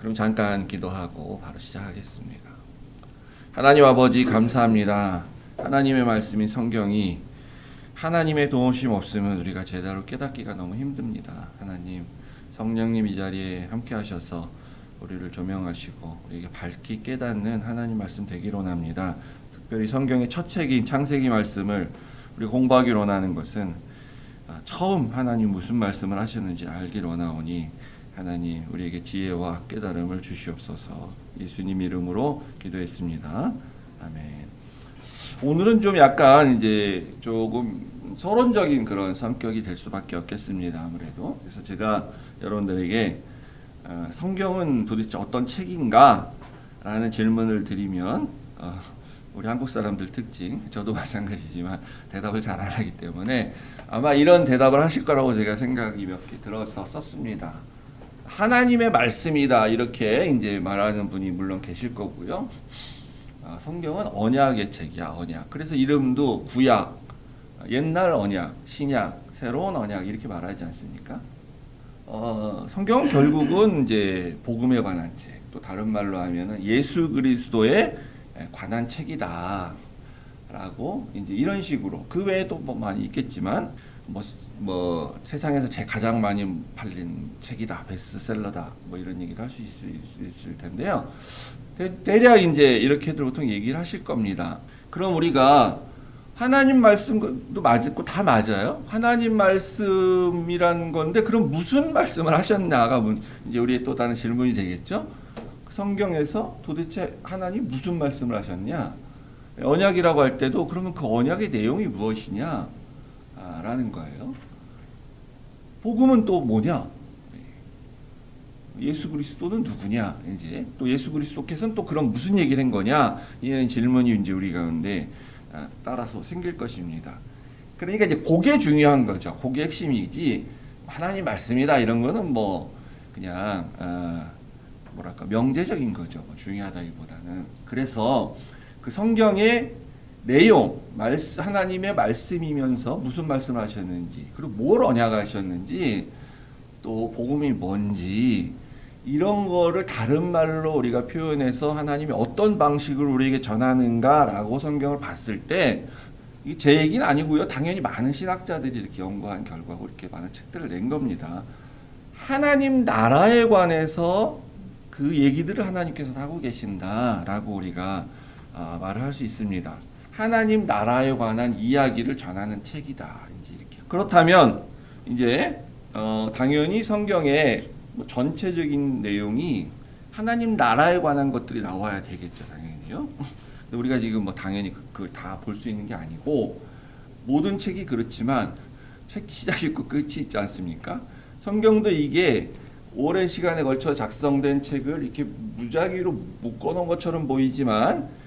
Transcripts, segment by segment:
그럼 잠깐 기도하고 바로 시작하겠습니다. 하나님 아버지 감사합니다. 하나님의 말씀인 성경이 하나님의 도우심 없으면 우리가 제대로 깨닫기가 너무 힘듭니다. 하나님 성령님 이 자리에 함께 하셔서 우리를 조명하시고 우리에게 밝게 깨닫는 하나님 말씀 되기로 원합니다. 특별히 성경의 첫 책인 창세기 말씀을 우리 공부하기로 원하는 것은 처음 하나님 무슨 말씀을 하셨는지 알기를 원하오니 하나님 우리에게 지혜와 깨달음을 주시옵소서. 예수님 이름으로 기도했습니다. 아멘. 오늘은 좀 약간 이제 조금 서론적인 그런 성격이 될 수밖에 없겠습니다. 아무래도 그래서 제가 여러분들에게 성경은 도대체 어떤 책인가? 라는 질문을 드리면 우리 한국 사람들 특징, 저도 마찬가지지만 대답을 잘 안 하기 때문에 아마 이런 대답을 하실 거라고 제가 생각이 몇 개 들어서 썼습니다. 하나님의 말씀이다 이렇게 이제 말하는 분이 물론 계실 거고요. 성경은 언약의 책이야, 언약. 그래서 이름도 구약, 옛날 언약, 신약, 새로운 언약 이렇게 말하지 않습니까? 성경은 결국은 이제 복음에 관한 책, 또 다른 말로 하면은 예수 그리스도에 관한 책이다라고 이제 이런 식으로 그 외에도 뭐 많이 있겠지만 뭐 세상에서 가장 많이 팔린 책이다, 베스트셀러다, 뭐 이런 얘기도 할 수 있을 텐데요. 대략 이제 이렇게들 보통 얘기를 하실 겁니다. 그럼 우리가 하나님 말씀도 맞고 다 맞아요. 하나님 말씀이라는 건데 그럼 무슨 말씀을 하셨나가 이제 우리의 또 다른 질문이 되겠죠. 성경에서 도대체 하나님 무슨 말씀을 하셨냐? 언약이라고 할 때도 그러면 그 언약의 내용이 무엇이냐? 라는 거예요. 복음은 또 뭐냐? 예수 그리스도는 누구냐? 이제 또 예수 그리스도께서는 또 그럼 무슨 얘기를 한 거냐? 이런 질문이 이제 우리 가운데 따라서 생길 것입니다. 그러니까 이제 그게 중요한 거죠. 그게 핵심이지. 하나님 말씀이다 이런 거는 뭐 그냥 뭐랄까 명제적인 거죠. 뭐 중요하다기보다는. 그래서 그 성경의 내용, 하나님의 말씀이면서 무슨 말씀을 하셨는지, 그리고 뭘 언약하셨는지, 또 복음이 뭔지 이런 거를 다른 말로 우리가 표현해서 하나님이 어떤 방식으로 우리에게 전하는가라고 성경을 봤을 때 이게 제 얘기는 아니고요. 당연히 많은 신학자들이 이렇게 연구한 결과고 이렇게 많은 책들을 낸 겁니다. 하나님 나라에 관해서 그 얘기들을 하나님께서 하고 계신다라고 우리가 말을 할 수 있습니다. 하나님 나라에 관한 이야기를 전하는 책이다. 이제 이렇게. 그렇다면 이제 당연히 성경의 뭐 전체적인 내용이 하나님 나라에 관한 것들이 나와야 되겠죠, 당연히요. 근데 우리가 지금 뭐 당연히 그걸 다 볼 수 있는 게 아니고 모든 책이 그렇지만 책 시작이 있고 끝이 있지 않습니까? 성경도 이게 오랜 시간에 걸쳐 작성된 책을 이렇게 무작위로 묶어놓은 것처럼 보이지만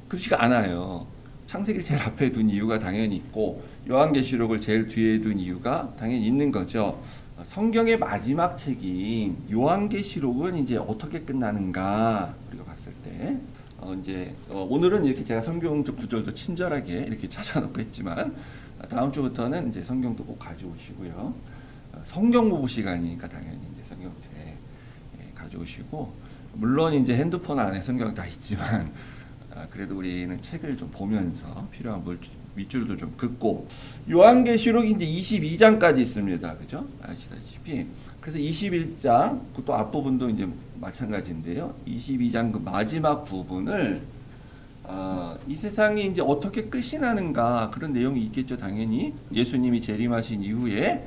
그렇지가 않아요. 창세기를 제일 앞에 둔 이유가 당연히 있고 요한계시록을 제일 뒤에 둔 이유가 당연히 있는 거죠. 성경의 마지막 책인 요한계시록은 이제 어떻게 끝나는가 우리가 봤을 때 이제 오늘은 이렇게 제가 성경적 구절도 친절하게 이렇게 찾아놓고 했지만 다음 주부터는 이제 성경도 꼭 가져오시고요. 성경 공부 시간이니까 당연히 이제 성경책 가져오시고 물론 이제 핸드폰 안에 성경 다 있지만 그래도 우리는 책을 좀 보면서 필요한 밑줄도 좀 긋고 요한계시록이 이제 22장까지 있습니다. 그죠? 아시다시피. 그래서 21장 또 앞부분도 이제 마찬가지인데요. 22장 그 마지막 부분을 이 세상이 이제 어떻게 끝이 나는가 그런 내용이 있겠죠. 당연히 예수님이 재림하신 이후에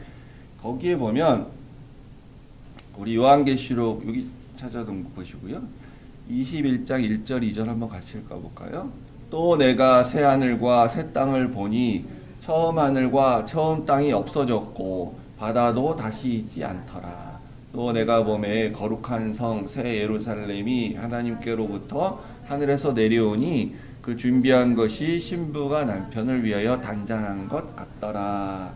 거기에 보면 우리 요한계시록 여기 찾아둔 거 보시고요. 21장 1절 2절 한번 같이 읽어볼까요? 또 내가 새 하늘과 새 땅을 보니 처음 하늘과 처음 땅이 없어졌고 바다도 다시 있지 않더라. 또 내가 보매 거룩한 성 새 예루살렘이 하나님께로부터 하늘에서 내려오니 그 준비한 것이 신부가 남편을 위하여 단장한 것 같더라.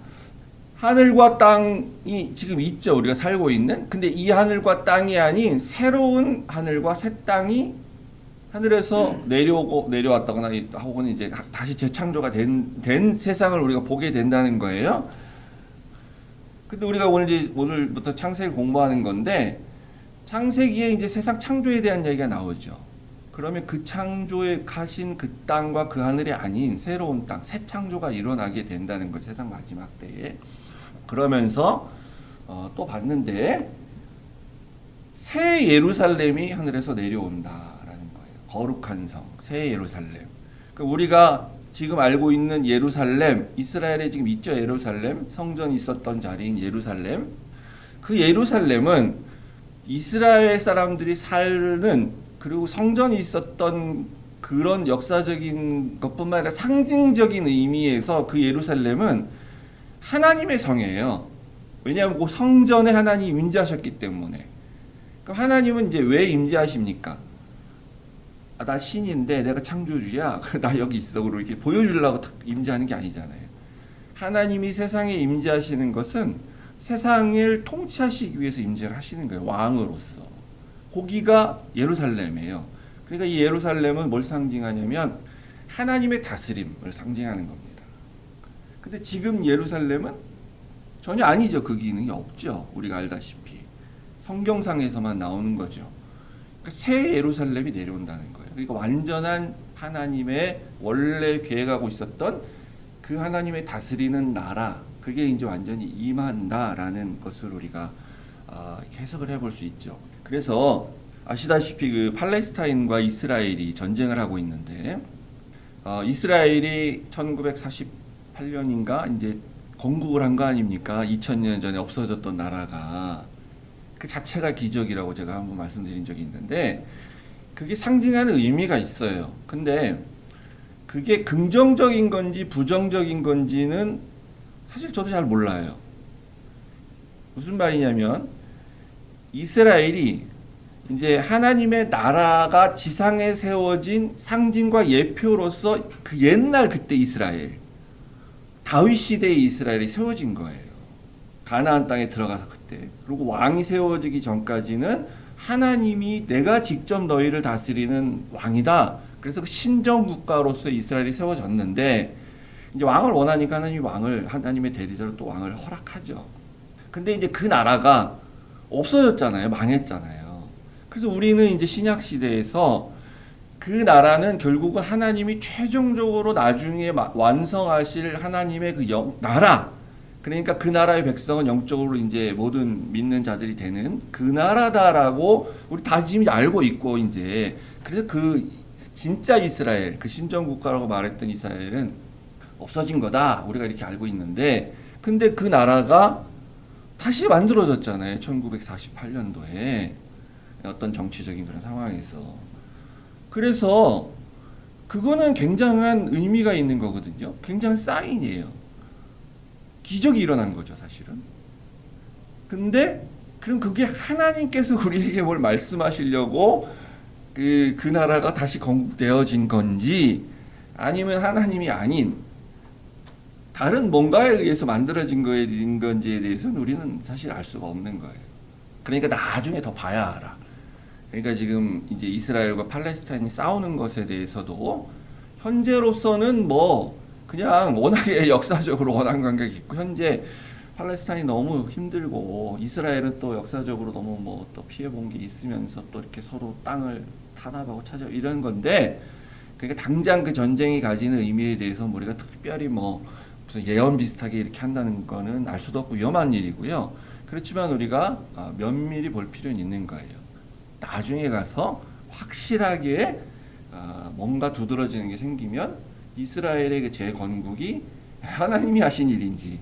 하늘과 땅이 지금 있죠. 우리가 살고 있는. 근데 이 하늘과 땅이 아닌 새로운 하늘과 새 땅이 하늘에서 내려왔다거나 혹은 이제 다시 재창조가 된 세상을 우리가 보게 된다는 거예요. 근데 우리가 오늘부터 창세기 공부하는 건데 창세기에 이제 세상 창조에 대한 얘기가 나오죠. 그러면 그 창조에 가신 그 땅과 그 하늘이 아닌 새로운 땅, 새 창조가 일어나게 된다는 것, 세상 마지막 때에. 그러면서 또 봤는데 새 예루살렘이 하늘에서 내려온다라는 거예요. 거룩한 성, 새 예루살렘. 그러니까 우리가 지금 알고 있는 예루살렘, 이스라엘에 지금 있죠. 예루살렘, 성전이 있었던 자리인 예루살렘. 그 예루살렘은 이스라엘 사람들이 사는, 그리고 성전이 있었던 그런 역사적인 것뿐만 아니라 상징적인 의미에서 그 예루살렘은 하나님의 성이에요. 왜냐하면 그 성전에 하나님이 임재하셨기 때문에. 그럼 하나님은 이제 왜 임재하십니까? 나 신인데 내가 창조주야. 나 여기 있어. 그리고 이렇게 보여주려고 임재하는 게 아니잖아요. 하나님이 세상에 임재하시는 것은 세상을 통치하시기 위해서 임재를 하시는 거예요. 왕으로서. 거기가 예루살렘이에요. 그러니까 이 예루살렘은 뭘 상징하냐면 하나님의 다스림을 상징하는 겁니다. 근데 지금 예루살렘은 전혀 아니죠. 그 기능이 없죠. 우리가 알다시피. 성경상에서만 나오는 거죠. 그러니까 새 예루살렘이 내려온다는 거예요. 그러니까 완전한 하나님의 원래 계획하고 있었던 그 하나님의 다스리는 나라, 그게 이제 완전히 임한다라는 것을 우리가 해석을 해볼 수 있죠. 그래서 아시다시피 그 팔레스타인과 이스라엘이 전쟁을 하고 있는데 이스라엘이 1948년인가 이제 건국을 한 거 아닙니까? 2000년 전에 없어졌던 나라가. 그 자체가 기적이라고 제가 한번 말씀드린 적이 있는데 그게 상징하는 의미가 있어요. 근데 그게 긍정적인 건지 부정적인 건지는 사실 저도 잘 몰라요. 무슨 말이냐면 이스라엘이 이제 하나님의 나라가 지상에 세워진 상징과 예표로서 그 옛날 그때 이스라엘, 다윗 시대의 이스라엘이 세워진 거예요. 가나안 땅에 들어가서 그때. 그리고 왕이 세워지기 전까지는 하나님이 내가 직접 너희를 다스리는 왕이다. 그래서 그 신정 국가로서 이스라엘이 세워졌는데 이제 왕을 원하니까 하나님이 왕을, 하나님의 대리자로 또 왕을 허락하죠. 근데 이제 그 나라가 없어졌잖아요. 망했잖아요. 그래서 우리는 이제 신약 시대에서 그 나라는 결국은 하나님이 최종적으로 나중에 완성하실 하나님의 그 나라, 그러니까 그 나라의 백성은 영적으로 이제 모든 믿는 자들이 되는 그 나라다라고 우리 다 지금 알고 있고, 이제 그래서 그 진짜 이스라엘, 그 신정 국가라고 말했던 이스라엘은 없어진 거다 우리가 이렇게 알고 있는데, 근데 그 나라가 다시 만들어졌잖아요. 1948년도에 어떤 정치적인 그런 상황에서. 그래서 그거는 굉장한 의미가 있는 거거든요. 굉장한 사인이에요. 기적이 일어난 거죠, 사실은. 근데 그럼 그게 하나님께서 우리에게 뭘 말씀하시려고 그 나라가 다시 건국되어진 건지, 아니면 하나님이 아닌 다른 뭔가에 의해서 만들어진 건지에 대해서는 우리는 사실 알 수가 없는 거예요. 그러니까 나중에 더 봐야 알아. 그러니까 지금 이제 이스라엘과 팔레스타인이 싸우는 것에 대해서도 현재로서는 뭐 그냥 워낙에 역사적으로 원한 관계가 있고, 현재 팔레스타인이 너무 힘들고 이스라엘은 또 역사적으로 너무 뭐 또 피해 본 게 있으면서 또 이렇게 서로 땅을 탄압하고 찾아 이런 건데, 그러니까 당장 그 전쟁이 가지는 의미에 대해서 우리가 특별히 뭐 무슨 예언 비슷하게 이렇게 한다는 거는 알 수도 없고 위험한 일이고요. 그렇지만 우리가 면밀히 볼 필요는 있는 거예요. 나중에 가서 확실하게 뭔가 두드러지는 게 생기면 이스라엘의 그 재건국이 하나님이 하신 일인지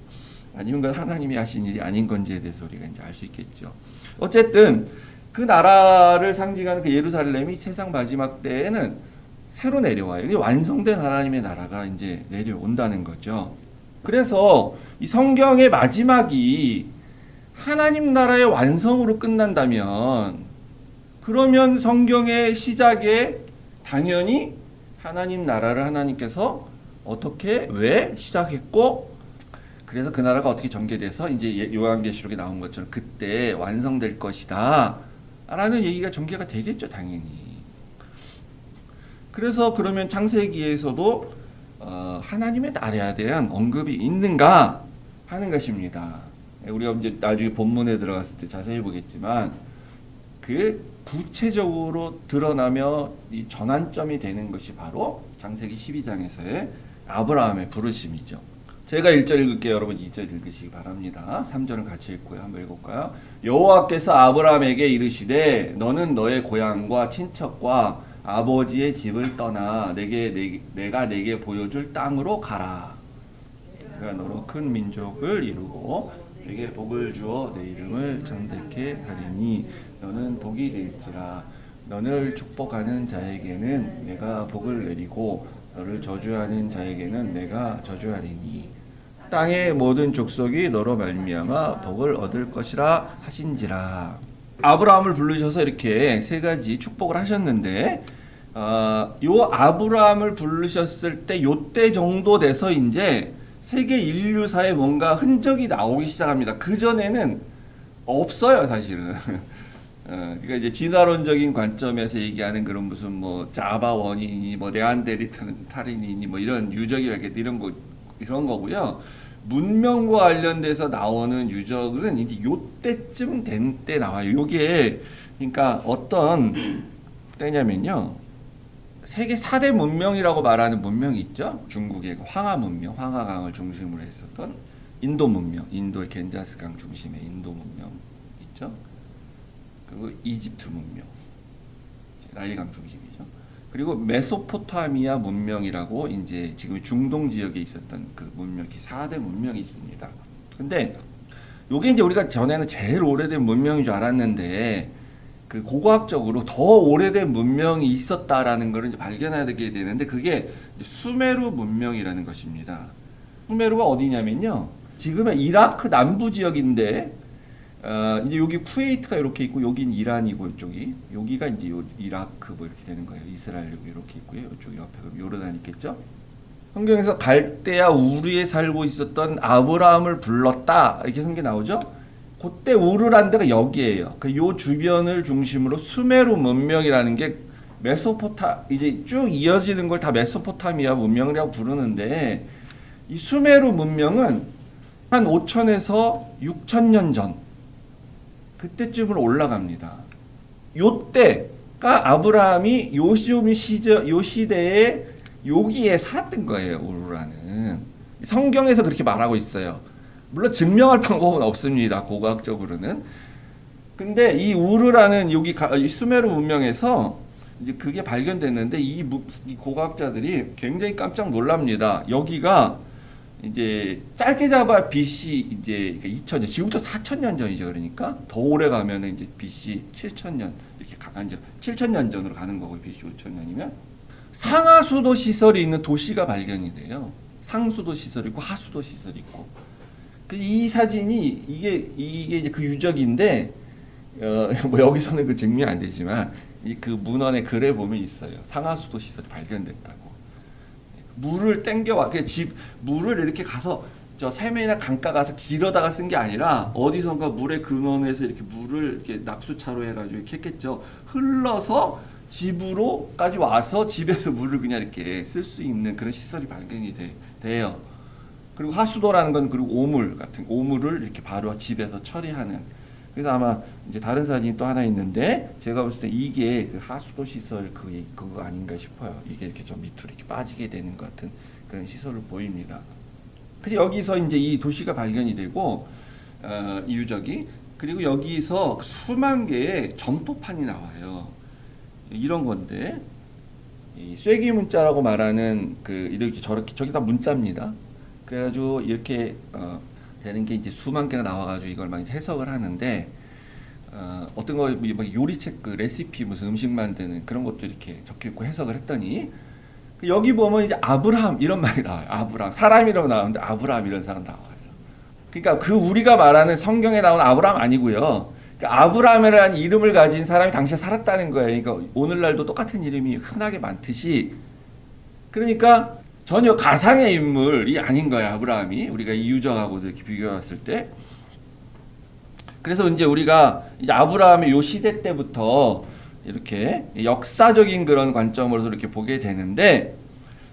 아니면 그건 하나님이 하신 일이 아닌 건지에 대해서 우리가 이제 알 수 있겠죠. 어쨌든 그 나라를 상징하는 그 예루살렘이 세상 마지막 때에는 새로 내려와요. 이게 완성된 하나님의 나라가 이제 내려온다는 거죠. 그래서 이 성경의 마지막이 하나님 나라의 완성으로 끝난다면, 그러면 성경의 시작에 당연히 하나님 나라를 하나님께서 어떻게 왜 시작했고, 그래서 그 나라가 어떻게 전개돼서 이제 요한계시록에 나온 것처럼 그때 완성될 것이다 라는 얘기가 전개가 되겠죠, 당연히. 그래서 그러면 창세기에서도 하나님의 나라에 대한 언급이 있는가 하는 것입니다. 우리가 이제 나중에 본문에 들어갔을 때 자세히 보겠지만, 그 구체적으로 드러나며 이 전환점이 되는 것이 바로 창세기 12장에서의 아브라함의 부르심이죠. 제가 1절 읽을게요. 여러분 2절 읽으시기 바랍니다. 3절은 같이 읽고요. 한번 읽을까요? 여호와께서 아브라함에게 이르시되 너는 너의 고향과 친척과 아버지의 집을 떠나 내가 내게 보여줄 땅으로 가라. 내가 너로 큰 민족을 이루고 내게 복을 주어 내 이름을 정되게 하리니 너는 복이 될지라. 너를 축복하는 자에게는 내가 복을 내리고 너를 저주하는 자에게는 내가 저주하리니 땅의 모든 족속이 너로 말미암아 복을 얻을 것이라 하신지라. 아브라함을 부르셔서 이렇게 세 가지 축복을 하셨는데 요 아브라함을 부르셨을 때 요때 정도 돼서 이제 세계 인류사에 뭔가 흔적이 나오기 시작합니다. 그 전에는 없어요, 사실은. 그러니까 이제 진화론적인 관점에서 얘기하는 그런 무슨 뭐 자바 원인이 뭐 네안데르탈인이니 뭐 이런 유적이 이런 거고요. 문명과 관련돼서 나오는 유적은 이제 요때쯤 된 때 나와요. 요게 그러니까 어떤 때냐면요. 세계 4대 문명이라고 말하는 문명이 있죠. 중국의 황하 문명, 황하강을 중심으로 했었던 인도 문명, 인도의 겐자스강 중심의 인도 문명 있죠. 그리고 이집트 문명, 나일강 중심이죠. 그리고 메소포타미아 문명이라고 이제 지금 중동 지역에 있었던 그 문명, 4대 문명이 있습니다. 근데 요게 이제 우리가 전에는 제일 오래된 문명인 줄 알았는데 그 고고학적으로 더 오래된 문명이 있었다라는 걸 이제 발견하게 되는데 그게 이제 수메르 문명이라는 것입니다. 수메르가 어디냐면요. 지금의 이라크 남부 지역인데 이제 여기 쿠웨이트가 이렇게 있고 여긴 이란이고 이쪽이 여기가 이제 이라크 뭐 이렇게 되는 거예요. 이스라엘 여기 이렇게 있고요. 이쪽 옆에 요르단 있겠죠. 성경에서 갈대아 우르에 살고 있었던 아브라함을 불렀다 이렇게 성경 나오죠. 그때 우르란 데가 여기예요. 요 주변을 중심으로 수메르 문명이라는 게 이제 쭉 이어지는 걸 다 메소포타미아 문명이라고 부르는데 이 수메르 문명은 한 5천에서 6천년 전 그때쯤으로 올라갑니다. 요때가 아브라함이 요 시대에 여기에 살았던 거예요. 우르라는 성경에서 그렇게 말하고 있어요. 물론 증명할 방법은 없습니다. 고고학적으로는. 근데 이 우르라는 여기 수메르 문명에서 이제 그게 발견됐는데 이 고고학자들이 굉장히 깜짝 놀랍니다. 여기가 이제 짧게 잡아 BC 이제 2000년 지금부터 4000년 전이죠. 그러니까 더 오래 가면 이제 BC 7000년 이렇게 이제 7000년 전으로 가는 거고 BC 5000년이면 상하수도 시설이 있는 도시가 발견이 돼요. 상수도 시설이 있고 하수도 시설이 있고. 이 사진이 이게 이제 그 유적인데 뭐 여기서는 그 증명이 안 되지만 이 그 문헌의 글에 보면 있어요. 상하수도 시설이 발견됐다고. 물을 땡겨와 물을 이렇게 가서 저 샘이나 강가 가서 길어다가 쓴 게 아니라 어디선가 물의 근원에서 이렇게 물을 이렇게 낙수차로 해가지고 이렇게 했겠죠. 흘러서 집으로까지 와서 집에서 물을 그냥 이렇게 쓸 수 있는 그런 시설이 발견이 돼요. 그리고 하수도라는 건 그리고 오물을 이렇게 바로 집에서 처리하는. 그래서 아마 이제 다른 사진이 또 하나 있는데 제가 봤을 때 이게 그 하수도 시설 그거 아닌가 싶어요. 이게 이렇게 좀 밑으로 이렇게 빠지게 되는 것 같은 그런 시설을 보입니다. 그래서 여기서 이제 이 도시가 발견이 되고 이 유적이 그리고 여기서 수만 개의 점토판이 나와요. 이런 건데 이 쐐기 문자라고 말하는 그 이렇게 저렇게 저기 다 문자입니다. 그래가지고 이렇게 되는 게 이제 수만 개가 나와가지고 이걸 막 해석을 하는데 어떤 거 요리책 그 레시피 무슨 음식 만드는 그런 것도 이렇게 적혀 있고 해석을 했더니 여기 보면 이제 아브라함 이런 말이 나와요. 아브라함 사람 이름 나오는데 아브라함 이런 사람 나와요. 그러니까 그 우리가 말하는 성경에 나오는 아브라함 아니고요. 그러니까 아브라함이라는 이름을 가진 사람이 당시에 살았다는 거예요. 그러니까 오늘날도 똑같은 이름이 흔하게 많듯이 그러니까 전혀 가상의 인물이 아닌 거야. 아브라함이 우리가 이 유적하고 이렇게 비교해 봤을 때. 그래서 이제 우리가 이제 아브라함의 요 시대 때부터 이렇게 역사적인 그런 관점으로서 이렇게 보게 되는데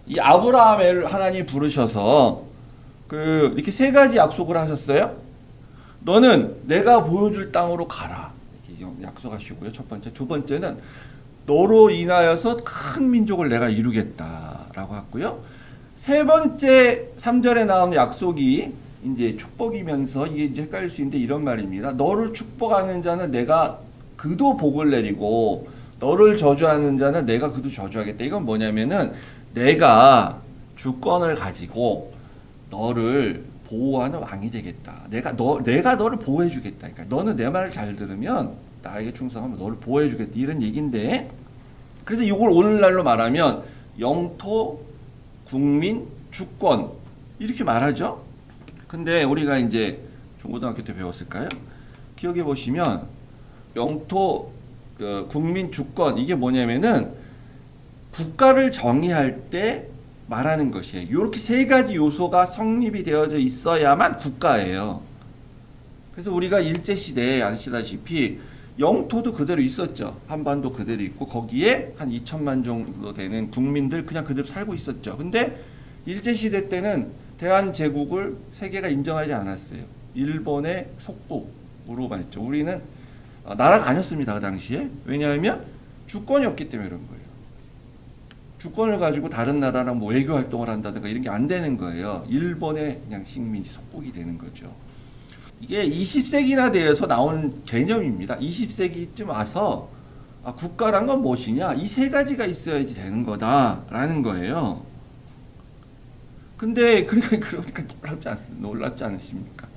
이 아브라함을 하나님 부르셔서 그 이렇게 세 가지 약속을 하셨어요. 너는 내가 보여줄 땅으로 가라. 이렇게 약속하시고요. 첫 번째. 두 번째는 너로 인하여서 큰 민족을 내가 이루겠다라고 했고요. 세 번째 3절에 나오는 약속이 이제 축복이면서 이게 이제 헷갈릴 수 있는데 이런 말입니다. 너를 축복하는 자는 내가 그도 복을 내리고 너를 저주하는 자는 내가 그도 저주하겠다. 이건 뭐냐면은 내가 주권을 가지고 너를 보호하는 왕이 되겠다. 내가 너를 보호해 주겠다. 그러니까 너는 내 말을 잘 들으면 나에게 충성하면 너를 보호해 주겠다. 이런 얘기인데 그래서 이걸 오늘날로 말하면 영토, 국민, 주권 이렇게 말하죠. 근데 우리가 이제 중고등학교 때 배웠을까요? 기억해 보시면 영토, 국민, 주권 이게 뭐냐면은 국가를 정의할 때 말하는 것이에요. 이렇게 세 가지 요소가 성립이 되어져 있어야만 국가예요. 그래서 우리가 일제시대에 아시다시피 영토도 그대로 있었죠. 한반도 그대로 있고 거기에 한 2천만 정도 되는 국민들 그냥 그대로 살고 있었죠. 근데 일제시대 때는 대한제국을 세계가 인정하지 않았어요. 일본의 속국으로만 했죠. 우리는 나라가 아니었습니다. 그 당시에. 왜냐하면 주권이 없기 때문에 그런 거예요. 주권을 가지고 다른 나라랑 뭐 외교 활동을 한다든가 이런 게 안 되는 거예요. 일본의 그냥 식민지 속국이 되는 거죠. 이게 20세기나 돼서 나온 개념입니다. 20세기쯤 와서 국가란 건 무엇이냐? 이 세 가지가 있어야지 되는 거다라는 거예요. 근데 그러니까 놀랍지 않으십니까?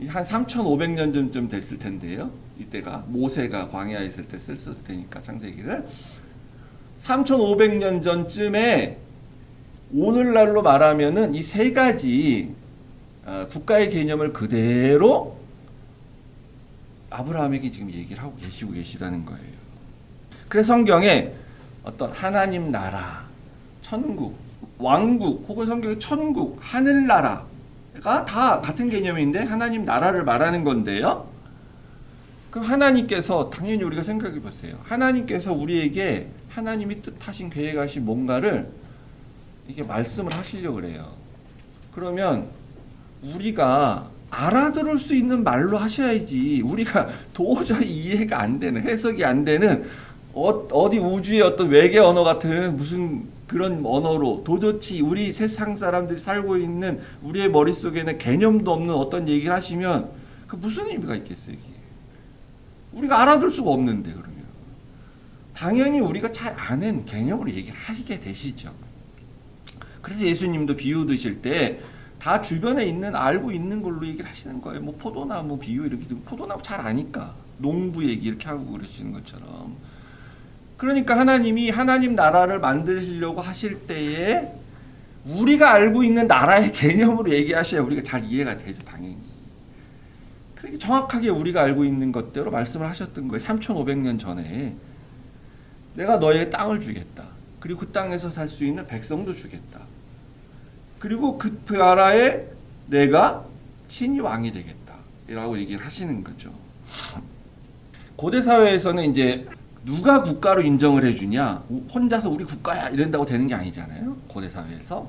한 3,500년 전쯤 됐을 텐데요. 이때가 모세가 광야에 있을 때 썼을 테니까 창세기를 3,500년 전쯤에 오늘날로 말하면은 이 세 가지 국가의 개념을 그대로 아브라함에게 지금 얘기를 하고 계시다는 거예요. 그래서 성경에 어떤 하나님 나라, 천국, 왕국 혹은 성경의 천국, 하늘나라가 다 같은 개념인데 하나님 나라를 말하는 건데요. 그럼 하나님께서 당연히 우리가 생각해 보세요. 하나님께서 우리에게 하나님이 뜻하신 계획하신 뭔가를 이게 말씀을 하시려고 그래요. 그러면 우리가 알아들을 수 있는 말로 하셔야지. 우리가 도저히 이해가 안 되는, 해석이 안 되는 어디 우주의 어떤 외계 언어 같은 무슨 그런 언어로 도저히 우리 세상 사람들이 살고 있는 우리의 머릿속에는 개념도 없는 어떤 얘기를 하시면 그 무슨 의미가 있겠어요, 이게. 우리가 알아들 수가 없는데 그러면. 당연히 우리가 잘 아는 개념으로 얘기를 하시게 되시죠. 그래서 예수님도 비유 드실 때 다 주변에 있는 알고 있는 걸로 얘기를 하시는 거예요. 뭐 포도나무 비유 이렇게 들고 포도나무 잘 아니까 농부 얘기 이렇게 하고 그러시는 것처럼. 그러니까 하나님이 하나님 나라를 만드시려고 하실 때에 우리가 알고 있는 나라의 개념으로 얘기하셔야 우리가 잘 이해가 되죠, 당연히. 그러니까 정확하게 우리가 알고 있는 것대로 말씀을 하셨던 거예요. 3,500년 전에 내가 너에게 땅을 주겠다. 그리고 그 땅에서 살 수 있는 백성도 주겠다. 그리고 그 나라에 내가 친히 왕이 되겠다. 라고 얘기를 하시는 거죠. 고대 사회에서는 이제 누가 국가로 인정을 해주냐, 혼자서 우리 국가야 이런다고 되는 게 아니잖아요. 고대 사회에서.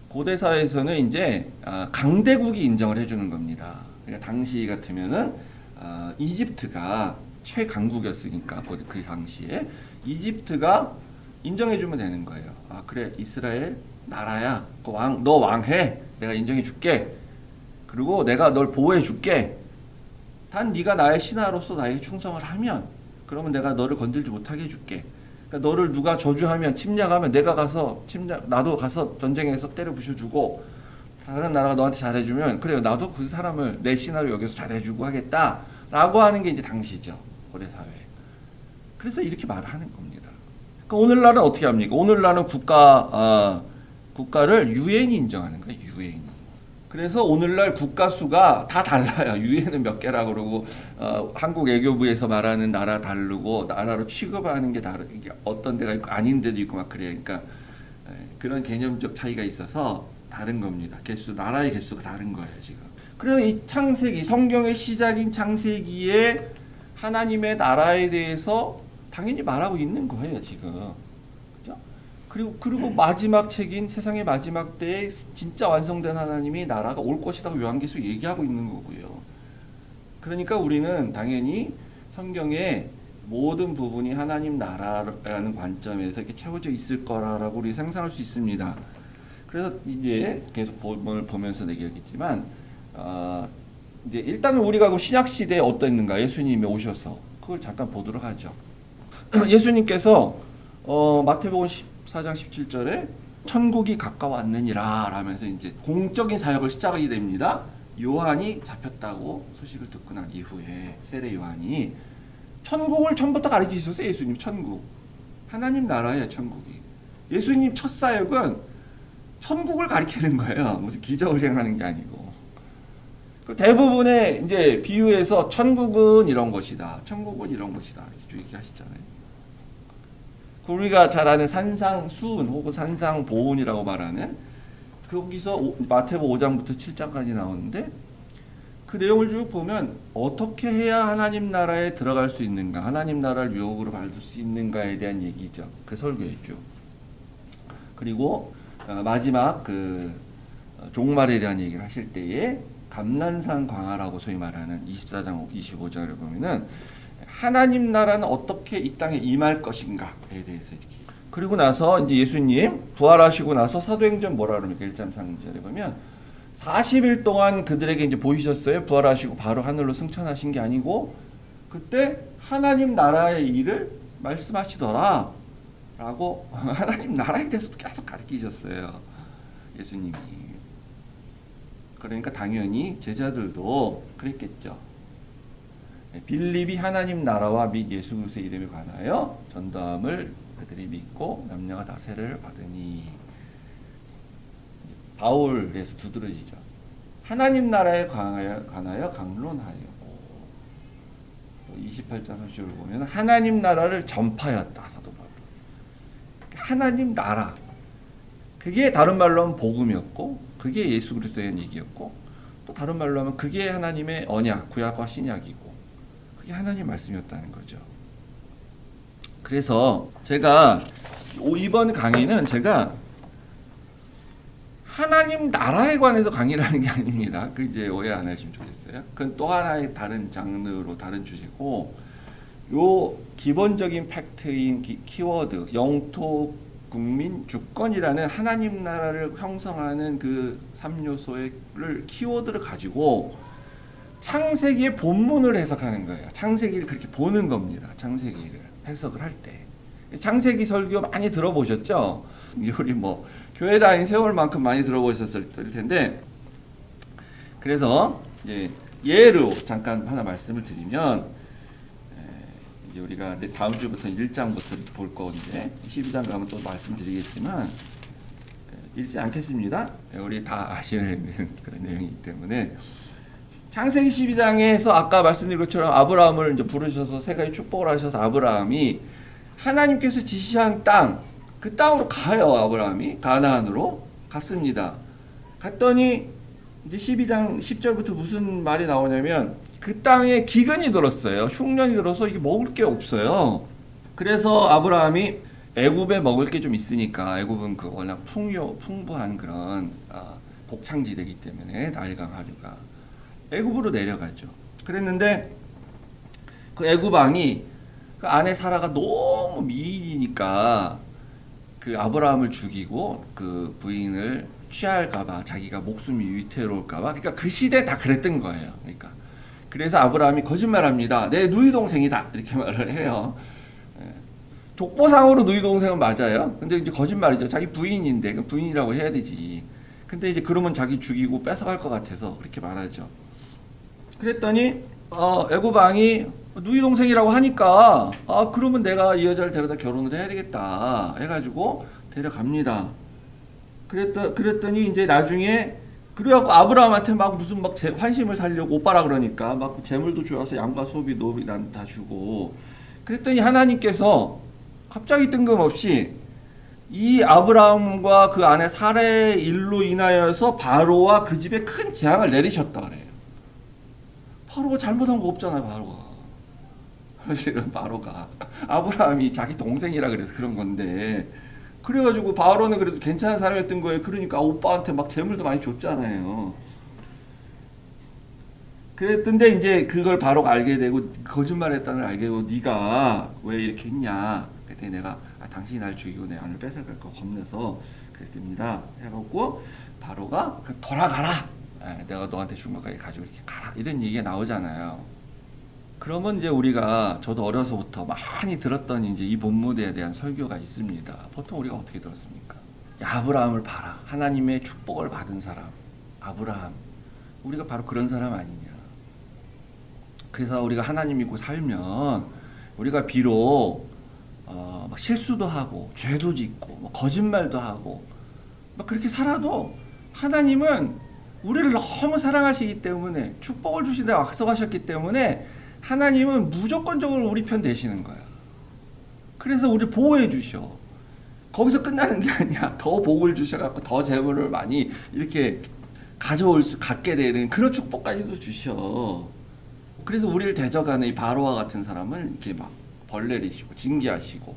고대 사회에서는 이제 강대국이 인정을 해주는 겁니다. 그러니까 당시 같으면은 이집트가 최강국이었으니까 그 당시에 이집트가 인정해주면 되는 거예요. 아 그래 이스라엘 나라야. 그 너 왕해. 내가 인정해줄게. 그리고 내가 널 보호해줄게. 단 네가 나의 신하로서 나에게 충성을 하면 그러면 내가 너를 건들지 못하게 해줄게. 그러니까 너를 누가 저주하면 침략하면 내가 가서 나도 가서 전쟁에서 때려 부셔주고 다른 나라가 너한테 잘해주면 그래요 나도 그 사람을 내 신하로 여기서 잘해주고 하겠다라고 하는 게 이제 당시죠. 고대 사회. 그래서 이렇게 말하는 겁니다. 그러니까 오늘날은 어떻게 합니까? 오늘날은 국가를 유엔이 인정하는 거예요. 유엔이. 그래서 오늘날 국가 수가 다 달라요. 유엔은 몇 개라 그러고 한국 외교부에서 말하는 나라 다르고 나라로 취급하는 게 다르게 어떤 데가 있고 아닌 데도 있고 막 그래요. 그러니까 그런 개념적 차이가 있어서 다른 겁니다. 나라의 개수가 다른 거예요, 지금. 그래서 이 창세기, 성경의 시작인 창세기에 하나님의 나라에 대해서 당연히 말하고 있는 거예요, 지금. 그리고 마지막 책인 세상의 마지막 때에 진짜 완성된 하나님이 나라가 올 것이라고 요한계시록 얘기하고 있는 거고요. 그러니까 우리는 당연히 성경에 모든 부분이 하나님 나라라는 관점에서 이렇게 채워져 있을 거라고 우리 상상할 수 있습니다. 그래서 이제 계속 본문을 보면서 얘기하겠지만, 이제 일단은 우리가 그 신약 시대에 어땠는가, 예수님이 오셔서 그걸 잠깐 보도록 하죠. 예수님께서 마태복음 14장 17절에 천국이 가까웠느니라 라면서 이제 공적인 사역을 시작하게 됩니다. 요한이 잡혔다고 소식을 듣고 난 이후에 세례 요한이 천국을 처음부터 가르치셨어요. 예수님 천국. 하나님 나라예요, 천국이. 예수님 첫 사역은 천국을 가르치는 거예요. 무슨 기적을 행하는 게 아니고. 대부분의 이제 비유에서 천국은 이런 것이다. 천국은 이런 것이다. 이렇게 얘기하시잖아요. 우리가 잘 아는 산상수훈 혹은 산상보훈이라고 말하는 거기서 마태복음 5장부터 7장까지 나오는데 그 내용을 쭉 보면 어떻게 해야 하나님 나라에 들어갈 수 있는가, 하나님 나라를 유혹으로 받을 수 있는가에 대한 얘기죠. 그 설교했죠. 그리고 마지막 그 종말에 대한 얘기를 하실 때에 감난산 광화라고 소위 말하는 24장 25절을 보면은 하나님 나라는 어떻게 이 땅에 임할 것인가에 대해서 얘기. 그리고 나서 이제 예수님 부활하시고 나서 사도행전 뭐라 그럽니까? 1장 3절에 보면 40일 동안 그들에게 이제 보이셨어요. 부활하시고 바로 하늘로 승천하신 게 아니고 그때 하나님 나라의 일을 말씀하시더라 라고 하나님 나라에 대해서도 계속 가르치셨어요. 예수님이. 그러니까 당연히 제자들도 그랬겠죠. 빌립이 하나님 나라와 및 예수 그리스도의 이름에 관하여 전도함을 그들이 믿고 남녀가 다 세례를 받으니. 바울에서 두드러지죠. 하나님 나라에 관하여 강론하여. 28장 30절을 보면 하나님 나라를 전파하였다. 사도 바울. 하나님 나라. 그게 다른 말로 하면 복음이었고 그게 예수 그리스도에 대한 얘기였고 또 다른 말로 하면 그게 하나님의 언약, 구약과 신약이고 그게 하나님 말씀이었다는 거죠. 그래서 제가 이번 강의는 제가 하나님 나라에 관해서 강의를 하는 게 아닙니다. 그 이제 오해 안 하시면 좋겠어요. 그건 또 하나의 다른 장르로 다른 주제고 요 기본적인 팩트인 키워드 영토 국민 주권이라는 하나님 나라를 형성하는 그 3요소를 키워드를 가지고 창세기의 본문을 해석하는 거예요. 창세기를 그렇게 보는 겁니다. 창세기를 해석을 할 때. 창세기 설교 많이 들어보셨죠? 우리 뭐 교회 다닌 세월만큼 많이 들어보셨을 텐데 그래서 이제 예로 잠깐 하나 말씀을 드리면 이제 우리가 다음 주부터 1장부터 볼 건데 12장 가면 또 말씀드리겠지만 읽지 않겠습니다. 우리 다 아시는 그런 내용이기 때문에 창세기 12장에서 아까 말씀드린 것처럼 아브라함을 이제 부르셔서 세 가지 축복을 하셔서 아브라함이 하나님께서 지시한 땅, 그 땅으로 가요. 아브라함이 가나안으로 갔습니다. 갔더니 이제 12장 10절부터 무슨 말이 나오냐면 그 땅에 기근이 들었어요. 흉년이 들어서 이게 먹을 게 없어요. 그래서 아브라함이 애굽에 먹을 게 좀 있으니까 애굽은 그 워낙 풍부한 그런 곡창지대이기 때문에 날강 하류가 애굽으로 내려가죠. 그랬는데 그 애굽 왕이 그 아내 사라가 너무 미인이니까 그 아브라함을 죽이고 그 부인을 취할까봐 자기가 목숨이 위태로울까봐 그러니까 그 시대 다 그랬던 거예요. 그러니까 그래서 아브라함이 거짓말합니다. 내 누이 동생이다 이렇게 말을 해요. 족보상으로 누이 동생은 맞아요. 근데 이제 거짓말이죠. 자기 부인인데 그 부인이라고 해야 되지. 근데 이제 그러면 자기 죽이고 뺏어갈 것 같아서 그렇게 말하죠. 그랬더니 애굽 왕이 누이 동생이라고 하니까 그러면 내가 이 여자를 데려다 결혼을 해야 되겠다 해가지고 데려갑니다. 그랬더니 이제 나중에 그래갖고 아브라함한테 막 무슨 막 환심을 살려고 오빠라 그러니까 막 재물도 줘서 양과 소비 노비 난 다 주고 그랬더니 하나님께서 갑자기 뜬금없이 이 아브라함과 그 아내 사라의 일로 인하여서 바로와 그 집에 큰 재앙을 내리셨다 그래요. 바로가 잘못한 거 없잖아요. 바로가 사실은 바로가 아브라함이 자기 동생이라 그래서 그런 건데 그래가지고 바로는 그래도 괜찮은 사람이었던 거예요. 그러니까 오빠한테 막 재물도 많이 줬잖아요. 그랬던데 이제 그걸 바로 알게 되고 거짓말했다는 걸 알게 되고 네가 왜 이렇게 했냐. 그때 내가 당신이 날 죽이고 내 아내를 뺏어갈 거 겁내서 그랬습니다. 해갖고 바로가 돌아가라. 내가 너한테 준 것까지 가지고 이렇게 가라. 이런 얘기가 나오잖아요. 그러면 이제 우리가 저도 어려서부터 많이 들었던 이제 이 본문에 대한 설교가 있습니다. 보통 우리가 어떻게 들었습니까? 아브라함을 봐라. 하나님의 축복을 받은 사람. 아브라함. 우리가 바로 그런 사람 아니냐. 그래서 우리가 하나님 믿고 살면 우리가 비록 막 실수도 하고 죄도 짓고 뭐 거짓말도 하고 막 그렇게 살아도 하나님은 우리를 너무 사랑하시기 때문에 축복을 주신다고 약속하셨기 때문에 하나님은 무조건적으로 우리 편 되시는 거야. 그래서 우리 보호해 주셔. 거기서 끝나는 게 아니야. 더 복을 주셔갖고 더 재물을 많이 이렇게 갖게 되는 그런 축복까지도 주셔. 그래서 우리를 대적하는 이 바로와 같은 사람을 이렇게 막 벌내리시고 징계하시고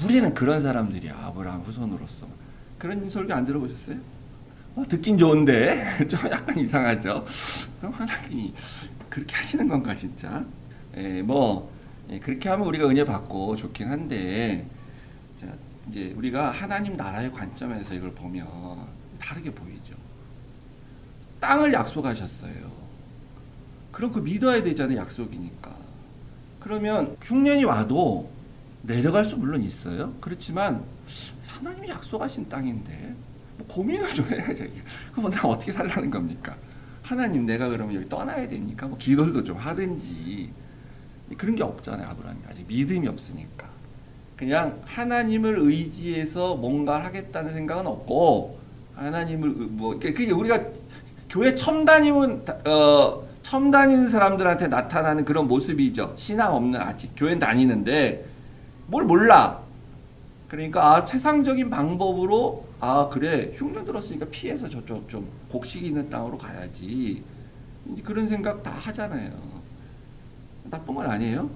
우리는 그런 사람들이야. 아브라함 후손으로서. 그런 설교 안 들어보셨어요? 듣긴 좋은데 좀 약간 이상하죠. 그럼 하나님이 그렇게 하시는 건가 진짜? 그렇게 하면 우리가 은혜 받고 좋긴 한데 자, 이제 우리가 하나님 나라의 관점에서 이걸 보면 다르게 보이죠. 땅을 약속하셨어요. 그럼 그 믿어야 되잖아요. 약속이니까. 그러면 흉년이 와도 내려갈 수 물론 있어요. 그렇지만 하나님이 약속하신 땅인데 고민을 좀 해야죠. 그럼 나 어떻게 살라는 겁니까? 하나님 내가 그러면 여기 떠나야 됩니까? 기도도 좀 하든지 그런 게 없잖아요. 아브라함이 아직 믿음이 없으니까 그냥 하나님을 의지해서 뭔가를 하겠다는 생각은 없고 하나님을 그게 우리가 교회 처음 다니는 사람들한테 나타나는 그런 모습이죠. 신앙 없는 아직 교회 다니는데 뭘 몰라. 그러니까 세상적인 방법으로 그래 흉년 들었으니까 피해서 저쪽 좀 곡식이 있는 땅으로 가야지. 그런 생각 다 하잖아요. 나쁜 건 아니에요.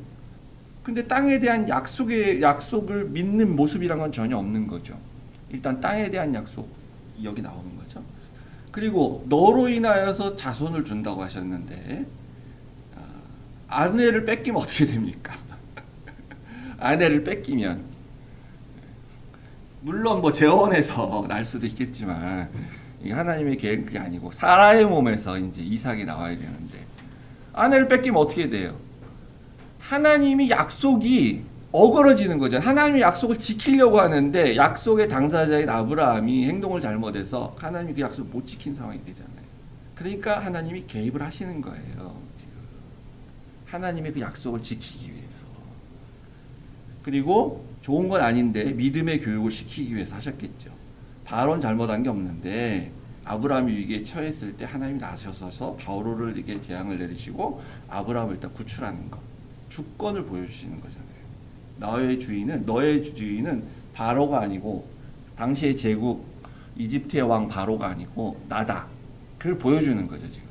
근데 땅에 대한 약속을 믿는 모습이란 건 전혀 없는 거죠. 일단 땅에 대한 약속이 여기 나오는 거죠. 그리고 너로 인하여서 자손을 준다고 하셨는데 아내를 뺏기면 어떻게 됩니까? 아내를 뺏기면 물론 재혼해서 날 수도 있겠지만 이게 하나님의 계획은 그게 아니고 사라의 몸에서 이제 이삭이 나와야 되는데 아내를 뺏기면 어떻게 돼요? 하나님이 약속이 어그러지는 거죠. 하나님이 약속을 지키려고 하는데 약속의 당사자인 아브라함이 행동을 잘못해서 하나님이 그 약속을 못 지킨 상황이 되잖아요. 그러니까 하나님이 개입을 하시는 거예요. 지금 하나님의 그 약속을 지키기 위해서. 그리고 좋은 건 아닌데 믿음의 교육을 시키기 위해서 하셨겠죠. 바로는 잘못한 게 없는데 아브라함이 위기에 처했을 때 하나님이 나서셔서 바로를 이렇게 재앙을 내리시고 아브라함을 일단 구출하는 것. 주권을 보여주시는 거잖아요. 너의 주인은 바로가 아니고 당시의 제국 이집트의 왕 바로가 아니고 나다. 그걸 보여주는 거죠 지금.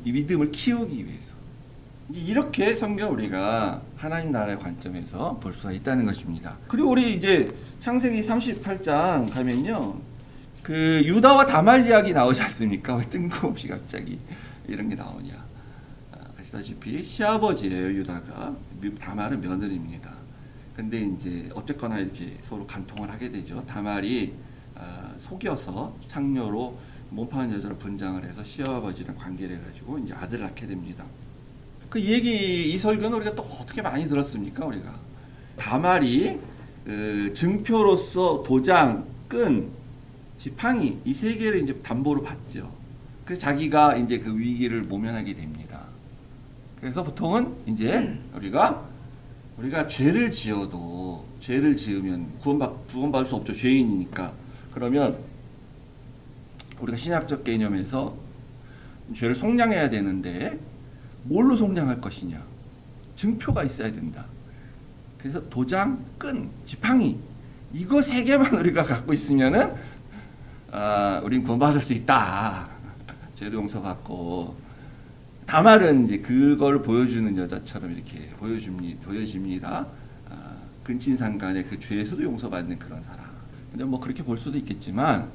믿음을 키우기 위해서. 이렇게 성경 우리가 하나님 나라의 관점에서 볼 수가 있다는 것입니다. 그리고 우리 이제 창세기 38장 가면요, 그 유다와 다말 이야기 나오지 않습니까? 왜 뜬금없이 갑자기 이런 게 나오냐? 아시다시피 시아버지예요 유다가. 다말은 며느리입니다. 근데 이제 어쨌거나 이렇게 서로 간통을 하게 되죠. 다말이 속여서 창녀로 몸파는 여자를 분장을 해서 시아버지랑 관계를 해가지고 이제 아들을 낳게 됩니다. 그 이 설교는 우리가 또 어떻게 많이 들었습니까? 우리가 다말이 증표로서 도장, 끈, 지팡이 이 세 개를 이제 담보로 받죠. 그래서 자기가 이제 그 위기를 모면하게 됩니다. 그래서 보통은 이제 우리가 죄를 지으면 구원받을 수 없죠. 죄인이니까. 그러면 우리가 신학적 개념에서 죄를 속량해야 되는데 뭘로 속량할 것이냐? 증표가 있어야 된다. 그래서 도장, 끈, 지팡이 이거 세 개만 우리가 갖고 있으면은 우린 구원받을 수 있다. 죄도 용서받고. 다말은 이제 그걸 보여주는 여자처럼 이렇게 보여집니다. 근친상간의 그 죄에서도 용서받는 그런 사람. 근데 그렇게 볼 수도 있겠지만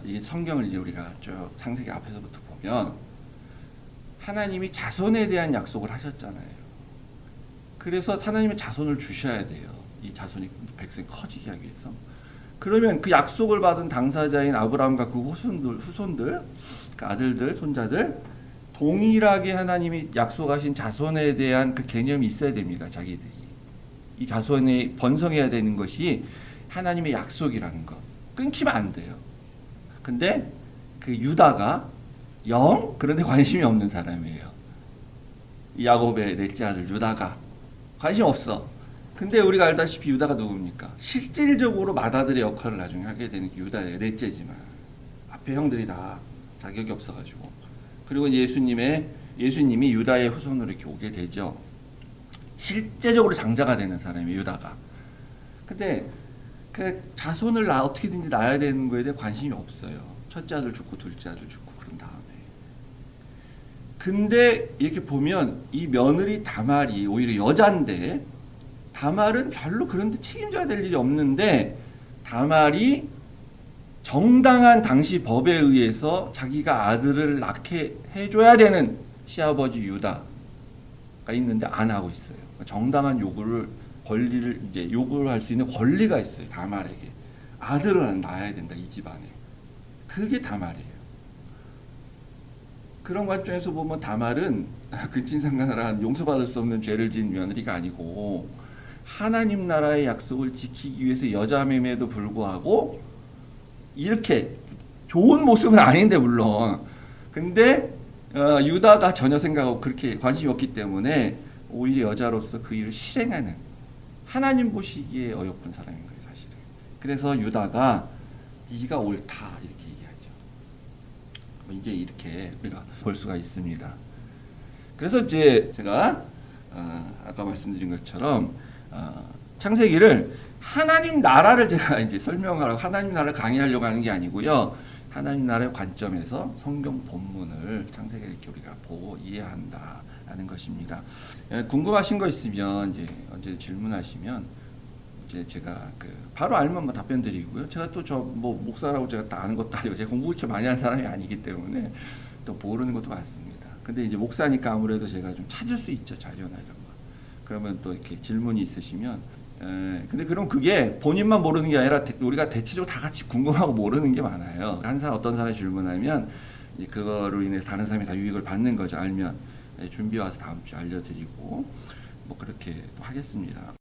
이게 성경을 이제 우리가 쭉 창세기 앞에서부터 보면 하나님이 자손에 대한 약속을 하셨잖아요. 그래서 하나님의 자손을 주셔야 돼요. 이 자손이 백성이 커지게 하기 위해서. 그러면 그 약속을 받은 당사자인 아브라함과 그 후손들, 그 아들들, 손자들 동일하게 하나님이 약속하신 자손에 대한 그 개념이 있어야 됩니다. 자기들이. 이 자손이 번성해야 되는 것이 하나님의 약속이라는 것. 끊기면 안 돼요. 근데 그 유다가 그런데 관심이 없는 사람이에요. 야곱의 넷째 아들 유다가 관심 없어. 근데 우리가 알다시피 유다가 누굽니까? 실질적으로 맏아들의 역할을 나중에 하게 되는 게 유다의 넷째지만 앞에 형들이 다 자격이 없어가지고. 그리고 예수님이 유다의 후손으로 이렇게 오게 되죠. 실제적으로 장자가 되는 사람이 유다가. 근데 그 자손을 어떻게든지 낳아야 되는 거에 대해 관심이 없어요. 첫째 아들 죽고 둘째 아들 죽고 그런 다음에. 근데 이렇게 보면 이 며느리 다말이 오히려 여잔데 다말은 별로 그런 데 책임져야 될 일이 없는데 다말이 정당한 당시 법에 의해서 자기가 아들을 낳게 해줘야 되는 시아버지 유다가 있는데 안 하고 있어요. 정당한 권리를 이제 요구할 수 있는 권리가 있어요. 다말에게 아들을 낳아야 된다 이 집안에. 그게 다말이에요. 그런 관점에서 보면 다말은 근친상간을 한 용서받을 수 없는 죄를 지은 며느리가 아니고 하나님 나라의 약속을 지키기 위해서 여자임에도 불구하고 이렇게 좋은 모습은 아닌데 물론 근데 유다가 전혀 생각하고 그렇게 관심이 없기 때문에 오히려 여자로서 그 일을 실행하는 하나님 보시기에 어여쁜 사람인 거예요 사실은. 그래서 유다가 네가 옳다 이렇게 얘기하죠. 이제 이렇게 우리가 볼 수가 있습니다. 그래서 이제 제가 아까 말씀드린 것처럼 창세기를 하나님 나라를 제가 이제 설명하라고 하나님 나라를 강의하려고 하는 게 아니고요. 하나님 나라의 관점에서 성경 본문을 창세기를 이렇게 우리가 보고 이해한다라는 것입니다. 궁금하신 거 있으면 이제 언제 질문하시면 이제 제가 바로 알면 뭐 답변 드리고요. 제가 또 뭐 목사라고 제가 다 아는 것도 아니고 제가 공부 그렇게 많이 하는 사람이 아니기 때문에 또 모르는 것도 많습니다. 근데 이제 목사니까 아무래도 제가 좀 찾을 수 있죠 자료나 이런 거. 그러면 또 이렇게 질문이 있으시면. 근데 그럼 그게 본인만 모르는 게 아니라 우리가 대체적으로 다 같이 궁금하고 모르는 게 많아요. 어떤 사람이 질문하면 그거로 인해서 다른 사람이 다 유익을 받는 거죠. 알면 준비해 와서 다음 주에 알려드리고 뭐 그렇게 하겠습니다.